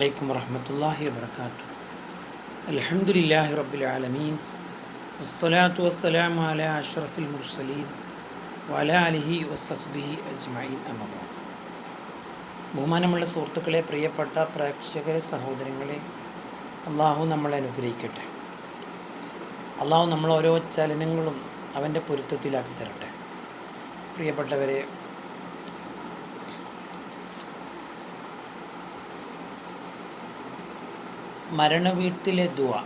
അലൈക്കും വറഹ്മത്തുള്ളാഹി വബറകാതുഹു. അൽഹംദുലില്ലാഹി റബ്ബിൽ ആലമീൻ വസ്സലാത്തു വസ്സലാമു അലാ അഷ്റഫിൽ മുർസലീൻ വഅലാ ആലിഹി വസഹ്ബിഹി അജ്മഈൻ. അമ്മാ ബഅദ്. ബഹുമാനമുള്ള സുഹൃത്തുക്കളെ, പ്രിയപ്പെട്ട പ്രേക്ഷകരെ, സഹോദരങ്ങളെ, അള്ളാഹു നമ്മളെ അനുഗ്രഹിക്കട്ടെ. അള്ളാഹു നമ്മൾ ഓരോ ചലനങ്ങളും അവൻ്റെ പൊരുത്തത്തിലാക്കി തരട്ടെ. പ്രിയപ്പെട്ടവരെ, മരണവീട്ടിലെ ദുആ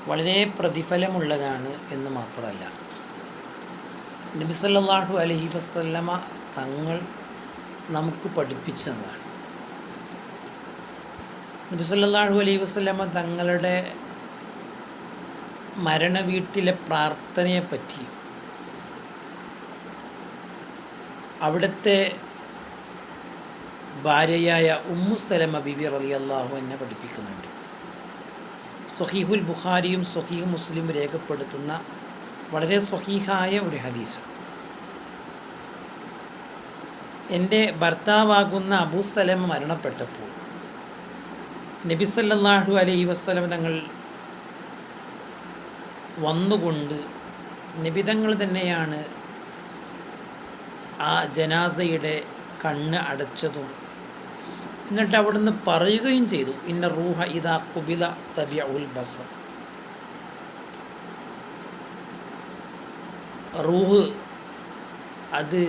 വളരെ പ്രതിഫലമുള്ളതാണ് എന്ന് മാത്രമല്ല, നബി സല്ലല്ലാഹു അലൈഹി വസല്ലമ തങ്ങൾ നമുക്ക് പഠിപ്പിച്ചതാണ്. നബി സല്ലല്ലാഹു അലൈഹി വസല്ലമ തങ്ങളുടെ മരണവീട്ടിലെ പ്രാർത്ഥനയെപ്പറ്റി അവിടുത്തെ ഭാര്യയായ ഉമ്മു സലമ ബിബി റളിയല്ലാഹു അൻഹ പഠിപ്പിക്കുന്നുണ്ട്. സ്വഹീഹുൽ ബുഖാരിയും സ്വഹീഹ് മുസ്ലിം രേഖപ്പെടുത്തുന്ന വളരെ സ്വഹീഹായ ഒരു ഹദീസ്. എൻ്റെ ഭർത്താവാകുന്ന അബൂ സലമ മരണപ്പെട്ടപ്പോൾ നബി സല്ലല്ലാഹു അലൈഹി വസല്ലം തങ്ങൾ വന്നുകൊണ്ട് നബിതങ്ങൾ തന്നെയാണ് ആ ജനാസയുടെ കണ്ണ് അടച്ചതും, എന്നിട്ട് അവിടുന്ന് പറയുകയും ചെയ്തു, ഇന്ന റൂഹ ഇദാ ഖുബില തബിഉൽ ബസർ. റൂഹ് അത്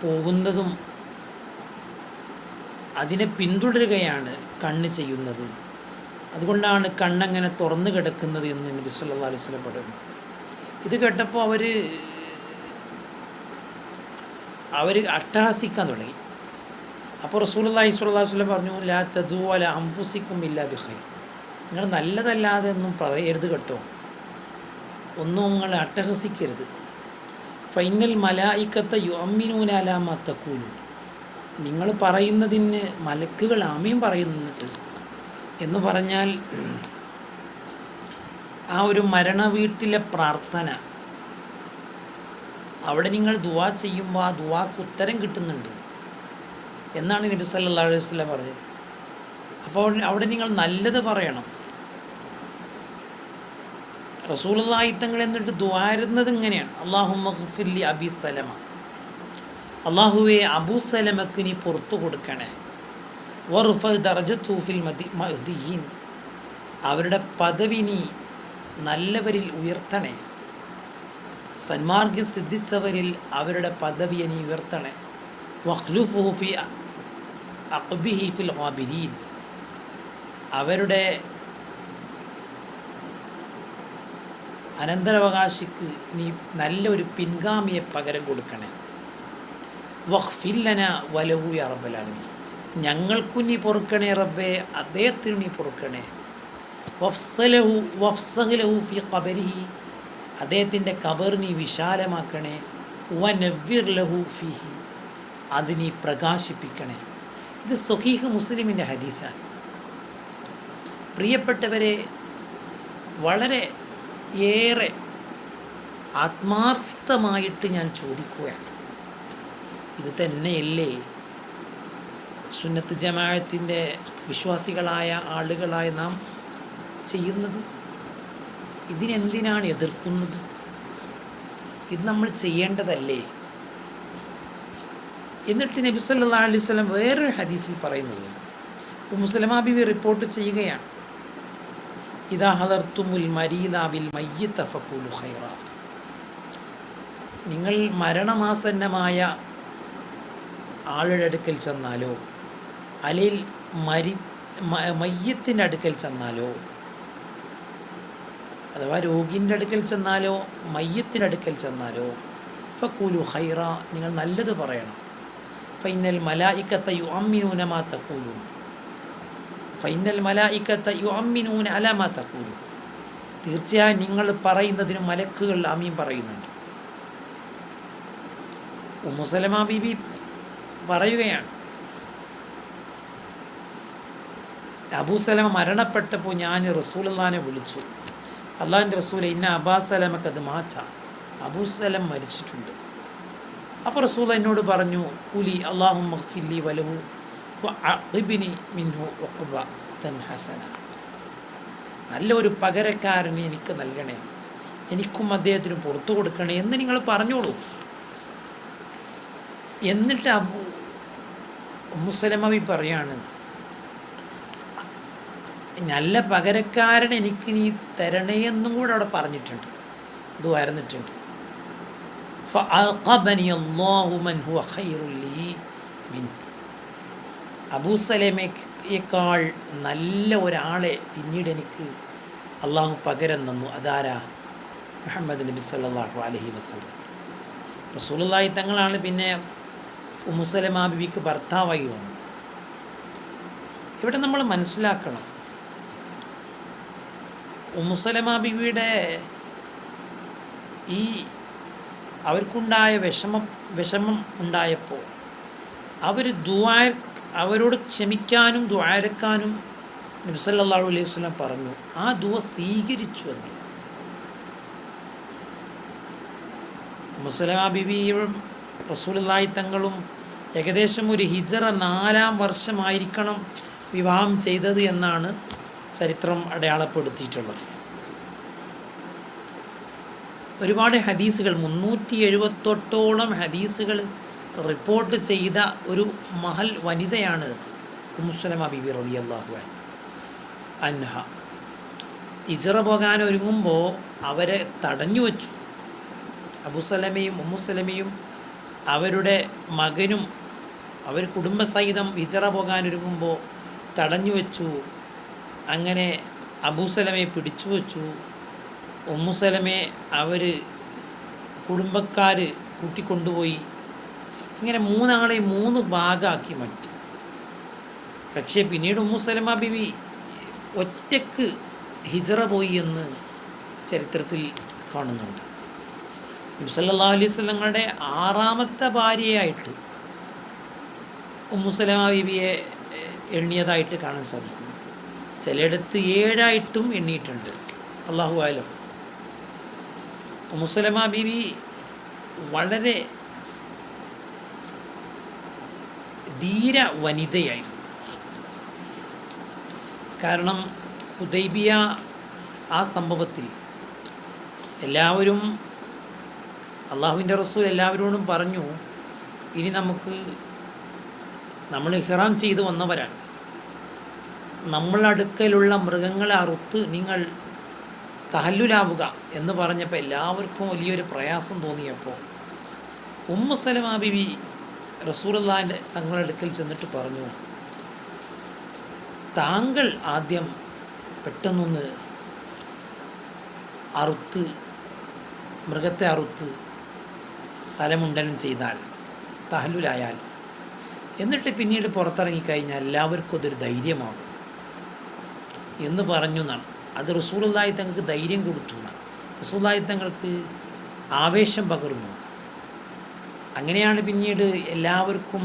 പോകുന്നതും അതിനെ പിന്തുടരുകയാണ് കണ്ണ് ചെയ്യുന്നത്. അതുകൊണ്ടാണ് കണ്ണങ്ങനെ തുറന്നു കിടക്കുന്നത് എന്ന് നബി സല്ലല്ലാഹു അലൈഹി വസല്ലം പറയുന്നു. ഇത് കേട്ടപ്പോൾ അവർ അട്ടഹസിക്കാൻ തുടങ്ങി. അപ്പോൾ റസൂലുള്ളാഹി സ്വല്ലല്ലാഹു അലൈഹി വസല്ലം പറഞ്ഞു, ലാ തദൂ അലാ അൻഫുസിക്കും ഇല്ലാ ബിഖൈർ. നിങ്ങൾ നല്ലതല്ലാതെ ഒന്നും പറയരുത് കേട്ടോ, ഒന്നും നിങ്ങൾ അട്ടഹസിക്കരുത്. ഫൈനൽ മലായിക്കത്ത യുഅമ്മിനൂന അലാ മാ തഖൂലു. നിങ്ങൾ പറയുന്നതിന് മലക്കുകൾ ആമീൻ പറയുന്നുണ്ട് എന്ന് പറഞ്ഞാൽ, ആ ഒരു മരണവീട്ടിലെ പ്രാർത്ഥന, അവിടെ നിങ്ങൾ ദുആ ചെയ്യുമ്പോൾ ആ ദുആക്ക് ഉത്തരം കിട്ടുന്നുണ്ട് എന്നാണ് നബി സല്ലല്ലാഹു അലൈഹി വസല്ലം പറഞ്ഞത്. അപ്പോൾ അവിടെ നിങ്ങൾ നല്ലത് പറയണം. റസൂലുള്ളാഹി തങ്ങൾ എന്നിട്ട് ദുആരുന്നത് ഇങ്ങനെയാണ്, അല്ലാഹുമ്മ ഗ്ഫിർ ലി അബീ സലമ. അല്ലാഹുവേ, അബൂ സലമക്ക് നീ പുറത്തു കൊടുക്കണേ. വർഫ ദർജതു ഫിൽ മഹ്ദിയീൻ. അവരുടെ പദവി നീ നല്ലവരിൽ ഉയർത്തണേ. സന്മാർഗ്ഗം സിദ്ധിച്ചവരിൽ അവരുടെ പദവിയെ നീ ഉയർത്തണേ. വഖ്ലുഫുഹു ഫി അഖ്ബിഹി ഫിൽ ഗാബിരീൻ. അവരുടെ അനന്തരാവകാശിക്ക് നീ നല്ലൊരു പിൻഗാമിയെ പകരം കൊടുക്കണേ. വഖ്ഫിർ ലനാ വലഹു യാ റബ്ബൽ ആലമീൻ. ഞങ്ങൾക്കു നീ പൊറുക്കണേ റബ്ബേ, അദ്ദേഹത്തിന് നീ പൊറുക്കണേ. വഫ്സഹ് ലഹു ഫി ഖബരിഹി. അദ്ദേഹത്തിൻ്റെ ഖബർ നീ വിശാലമാക്കണേ. വനവ്വിർ ലഹു ഫീഹി. അത് നീ പ്രകാശിപ്പിക്കണേ. ഇത് സ്വഹീഹ് മുസ്ലിമിൻ്റെ ഹദീസാണ്. പ്രിയപ്പെട്ടവരെ, വളരെ ഏറെ ആത്മാർത്ഥമായിട്ട് ഞാൻ ചോദിക്കുകയാണ്, ഇത് തന്നെയല്ലേ സുന്നത്ത് ജമാഅത്തിൻ്റെ വിശ്വാസികളായ ആളുകളായ നാം ചെയ്യുന്നത്? ഇതിനെന്തിനാണ് എതിർക്കുന്നത്? ഇത് നമ്മൾ ചെയ്യേണ്ടതല്ലേ? എന്നിട്ട് നബി സല്ലല്ലാഹു അലൈഹി വസല്ലം വേറൊരു ഹദീസിൽ പറയുന്നത്, ഉമ്മു സലമ ബിബി റിപ്പോർട്ട് ചെയ്യുകയാണ്, ഇദാ ഹദർതുമുൽ മരീദ ബിൽ മയ്യിത ഫഖൂലു ഖൈറ. നിങ്ങൾ മരണമാസന്നമായ ആളുടെ അടുക്കൽ ചെന്നാലോ, അല്ലെങ്കിൽ മയ്യത്തിൻ്റെ അടുക്കൽ ചെന്നാലോ, അഥവാ രോഗിൻ്റെ അടുക്കൽ ചെന്നാലോ മയ്യത്തിൻ്റെ അടുക്കൽ ചെന്നാലോ, ഫഖൂലു ഖൈറ, നിങ്ങൾ നല്ലത് പറയണം. ഫൈനൽ മലായിക്കത്ത യുഅമ്മിനൂന മാ തഖൂലു. ഫൈനൽ മലായിക്കത്ത യുഅമ്മിനൂന അലാ മാ തഖൂലു. തീർച്ചയായും നിങ്ങൾ പറയുന്നതിന് മലക്കുകൾ ആമീൻ പറയുന്നുണ്ട്. ഉമ്മു സലമ ബീബി പറയുകയാണ്, അബൂ സലമ മരണപ്പെട്ടപ്പോൾ ഞാൻ റസൂലുള്ളാഹിനെ വിളിച്ചു, അള്ളാഹിൻ്റെ റസൂലെ, ഇന്ന അബാ സലമക്ക് അത് മാറ്റ, അബൂ സലം മരിച്ചിട്ടുണ്ട്. അപ്പോൾ റസൂൽ എന്നോട് പറഞ്ഞു, കുലി അല്ലാഹുമ്മ ഗ്ഫിർലി വലഹു വഅഖിബ്നി മിൻഹു ഉഖ്ബതൻ ഹസന, നല്ല ഒരു പകരക്കാരനെ എനിക്ക് നൽകണേ, എനിക്കും അദ്ദേഹത്തിന് പുറത്തു കൊടുക്കണേ എന്ന് നിങ്ങൾ പറഞ്ഞോളൂ. എന്നിട്ട് ഉമ്മു സലമ പറയാണ്, നല്ല പകരക്കാരൻ എനിക്ക് നീ തരണേ എന്നും കൂടെ അവിടെ പറഞ്ഞിട്ടുണ്ട്, ദുആയിരുന്നിട്ടുണ്ട്. ഫഅഖബനി അല്ലാഹു മൻ ഹുവ ഖൈറുൽ ലീ മിൻ, അബൂ സലമയേക്കാൾ നല്ല ഒരാളെ പിന്നീട് എനിക്ക് അള്ളാഹു പകരം തന്നു. അതാരാ? മുഹമ്മദ് നബി സല്ലല്ലാഹു അലൈഹി വസല്ലം. റസൂലുള്ളാഹി തങ്ങളാണ് പിന്നെ ഉമ്മു സലമ ബിബിക്ക് ഭർത്താവായി വന്നത്. ഇവിടെ നമ്മൾ മനസ്സിലാക്കണം, ഉമ്മു സലമ ബിബിയുടെ ഈ അവർക്കുണ്ടായ വിഷമം ഉണ്ടായപ്പോൾ അവരോട് ക്ഷമിക്കാനും ദുആരക്കാനും നബി സല്ലല്ലാഹു അലൈഹി വസല്ലം പറഞ്ഞു. ആ ദുആ സ്വീകരിച്ചു എന്നുള്ളത്. ഉമ്മു സലമ ബിബിയും റസൂലുള്ളാഹി തങ്ങളും ഏകദേശം ഒരു ഹിജ്റ 4-ാം വർഷമായിരിക്കണം വിവാഹം ചെയ്തത് എന്നാണ് ചരിത്രം അടയാളപ്പെടുത്തിയിട്ടുള്ളത്. ഒരുപാട് ഹദീസുകൾ, 378ഓളം ഹദീസുകൾ റിപ്പോർട്ട് ചെയ്ത ഒരു മഹൽ വനിതയാണ് ഉമ്മു സലമ ബിബി റളിയല്ലാഹു അൻഹ. ഹിജ്റ പോകാൻ ഒരുങ്ങുമ്പോൾ അവരെ തടഞ്ഞു വച്ചു. അബൂ സലമയും ഉമ്മു സലമയും അവരുടെ മകനും അവർ കുടുംബസഹിതം ഹിജ്റ പോകാൻ ഒരുങ്ങുമ്പോൾ തടഞ്ഞു വച്ചു. അങ്ങനെ അബൂ സലമയെ പിടിച്ചു വച്ചു. ഉമ്മു സലമയെ അവർ കുടുംബക്കാർ കൂട്ടിക്കൊണ്ടുപോയി. ഇങ്ങനെ 3 ആളെ 3 ഭാഗമാക്കി മാറ്റി. പക്ഷേ പിന്നീട് ഉമ്മു സലമ ബിബി ഒറ്റക്ക് ഹിജ്റ പോയി എന്ന് ചരിത്രത്തിൽ കാണുന്നുണ്ട്. നബി സല്ലല്ലാഹു അലൈഹി വസല്ലമയുടെ 6ാമത്തെ ഭാര്യയായിട്ട് ഉമ്മു സലമ ബിബിയെ എണ്ണിയതായിട്ട് കാണാൻ സാധിക്കും. ചിലയിടത്ത് 7ആയിട്ടും എണ്ണിയിട്ടുണ്ട്. അല്ലാഹു ആലം. ഉമ്മു സലമ ബിബി വളരെ ധീര വനിതയായിരുന്നു. കാരണം ഹുദൈബിയ ആ സംഭവത്തിൽ എല്ലാവരും, അള്ളാഹുവിൻ്റെ റസൂൽ എല്ലാവരോടും പറഞ്ഞു, ഇനി നമ്മൾ ഇഹ്റാം ചെയ്ത് വന്നവരാണ്, നമ്മളടുക്കലുള്ള മൃഗങ്ങളെ അറുത്ത് നിങ്ങൾ തഹല്ലുലാവുക എന്ന് പറഞ്ഞപ്പോൾ എല്ലാവർക്കും വലിയൊരു പ്രയാസം തോന്നിയപ്പോൾ ഉമ്മു സലമ ബിബി റസൂലുള്ളാഹിൻ്റെ തങ്ങളുടെ അടുക്കൽ ചെന്നിട്ട് പറഞ്ഞു, താങ്കൾ ആദ്യം പെട്ടെന്നൊന്ന് മൃഗത്തെ അറുത്ത് തലമുണ്ടനം ചെയ്താൽ, തഹല്ലുലായാൽ, എന്നിട്ട് പിന്നീട് പുറത്തിറങ്ങിക്കഴിഞ്ഞാൽ എല്ലാവർക്കും അതൊരു ധൈര്യമാകും എന്ന് പറഞ്ഞു എന്നാണ്. അത് റസൂലുള്ളാഹി തങ്ങൾക്ക് ധൈര്യം കൊടുത്തു എന്നാണ്. റസൂലുള്ളാഹി തങ്ങൾക്ക് ആവേശം പകർന്നു. അങ്ങനെയാണ് പിന്നീട് എല്ലാവർക്കും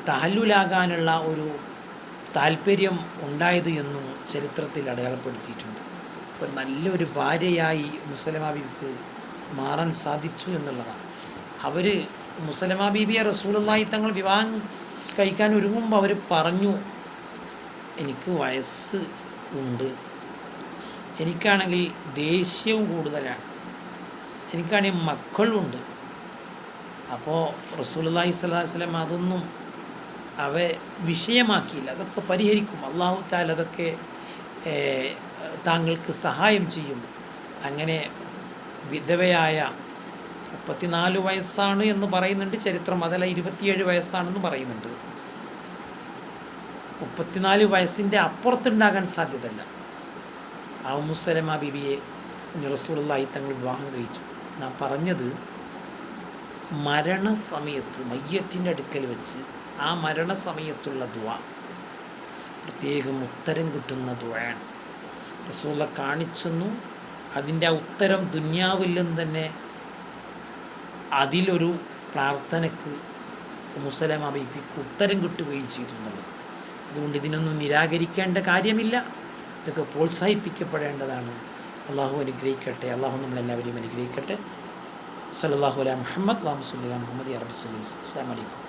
തഹല്ലുലാകാനുള്ള ഒരു താല്പര്യം ഉണ്ടായത് എന്നും ചരിത്രത്തിൽ അടയാളപ്പെടുത്തിയിട്ടുണ്ട്. അപ്പോൾ നല്ലൊരു ഭാര്യയായി ഉമ്മു സലമ ബീവിക്ക് മാറാൻ സാധിച്ചു എന്നുള്ളതാണ്. അവർ ഉമ്മു സലമ ബീവിയെ റസൂലുള്ളാഹി തങ്ങൾ വിവാഹം കഴിക്കാൻ ഒരുങ്ങുമ്പോൾ അവർ പറഞ്ഞു, എനിക്ക് വയസ്സ് ഉണ്ട്, എനിക്കാണെങ്കിൽ ദേഷ്യവും കൂടുതലാണ്, എനിക്കാണെങ്കിൽ മക്കളുണ്ട്. അപ്പോൾ റസൂലുള്ളാഹി സ്വല്ലല്ലാഹു അലൈഹി വസല്ലം അതൊന്നും വിഷയമാക്കിയില്ല. അതൊക്കെ പരിഹരിക്കും, അല്ലാഹു തആല അതൊക്കെ താങ്കൾക്ക് സഹായം ചെയ്യും. അങ്ങനെ വിധവയായ 34 വയസ്സാണ് എന്ന് പറയുന്നുണ്ട് ചരിത്രം, അതല്ല 27 വയസ്സാണെന്ന് പറയുന്നുണ്ട്. 34 വയസ്സിൻ്റെ അപ്പുറത്തുണ്ടാകാൻ സാധ്യതയില്ല. ആ ഉമ്മു സലമ ബിബിയെ റസൂലുള്ളാഹി തങ്ങൾ വിവാഹം കഴിച്ചു. ഞാൻ പറഞ്ഞത്, മരണസമയത്ത് മയ്യത്തിൻ്റെ അടുക്കൽ വെച്ച് ആ മരണസമയത്തുള്ള ദുആ പ്രത്യേകം ഉത്തരം കിട്ടുന്ന ദുആയാണ്. റസൂലുള്ള കാണിച്ചെന്നു. അതിൻ്റെ ആ ഉത്തരം ദുന്യാവിലും തന്നെ അതിലൊരു പ്രാർത്ഥനയ്ക്ക് ഉമ്മു സലമ ബീവിക്ക് ഉത്തരം കിട്ടുകയും ചെയ്തു എന്നുള്ളത്. അതുകൊണ്ട് ഇതിനൊന്നും നിരാകരിക്കേണ്ട കാര്യമില്ല, ഇതൊക്കെ പ്രോത്സാഹിപ്പിക്കപ്പെടേണ്ടതാണ്. അള്ളാഹു അനുഗ്രഹിക്കട്ടെ. അള്ളാഹു നമ്മളെല്ലാവരെയും അനുഗ്രഹിക്കട്ടെ. സല്ലല്ലാഹു അലാ മുഹമ്മദ് വ മുഹമ്മദ് യാ റബ്ബി സ്വല്ലി. അസ്സലാമു അലൈക്കും.